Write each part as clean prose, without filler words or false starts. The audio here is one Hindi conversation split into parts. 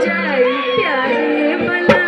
जाए प्यारे बला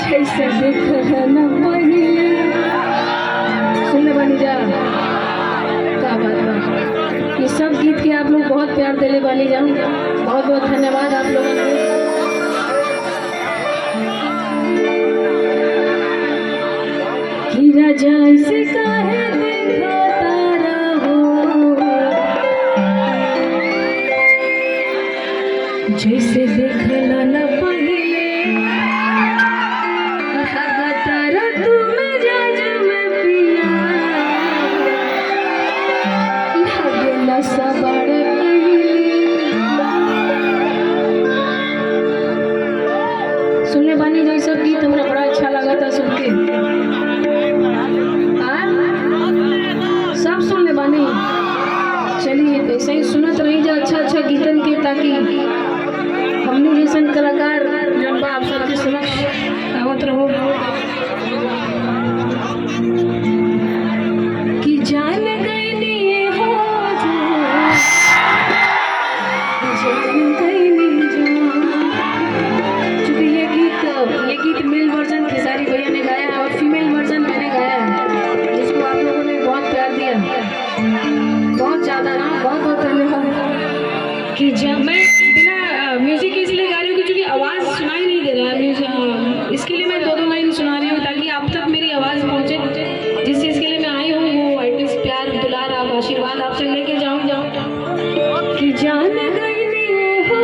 जैसे देखल न पहिले सुनने बानी जा का बात बा। ये सब गीत के आप लोग बहुत प्यार दिले बानी जा, बहुत बहुत धन्यवाद आप लोगों को। हीरा जैसे काहे देखा तारा हो, जैसे देखल न पहिले सुनने बानी जो सब गीत हमरा बड़ा अच्छा लगा था सुन के। सब सुनने बानी, चलिए ऐसे ही सुनत रही जा अच्छा अच्छा गीतन के, ताकि हमने जैसन कलाकार जन बा आप सबके समक्ष आवत रहो कि जान गई नहीं हो ये गीत मेल वर्जन खेसारी भैया ने गाया है और फीमेल वर्जन मैंने गाया है, जिसको आप लोगों ने बहुत प्यार दिया, बहुत ज़्यादा ना, बहुत बहुत धन्यवाद। कि जब मैं बिना म्यूजिक इसलिए गा रही हूँ क्योंकि आवाज़ सुनाई नहीं दे रहा है म्यूजिक, इसके लिए मैं दो दो लाइन सुना रही हूँ ताकि आप तक मेरी आवाज़ पहुँचे। जिस चीज़ के लिए मैं आई हूँ वो आर्टिस्ट प्यार दुलार आप आशीर्वाद आपसे लेके जाऊँ कि जान गई नहीं हो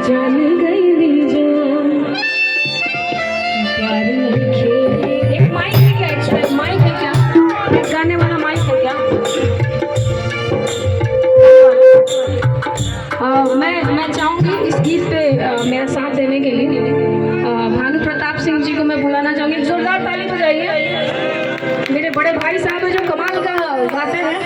जान गई गाने वाला माइक है क्या? मैं चाहूँगी इस गीत पे मेरा साथ देने के लिए भानु प्रताप सिंह जी को मैं बुलाना चाहूँगी। जोरदार ताली बजाइए। मेरे बड़े भाई साहब है जो कमाल का गाते हैं।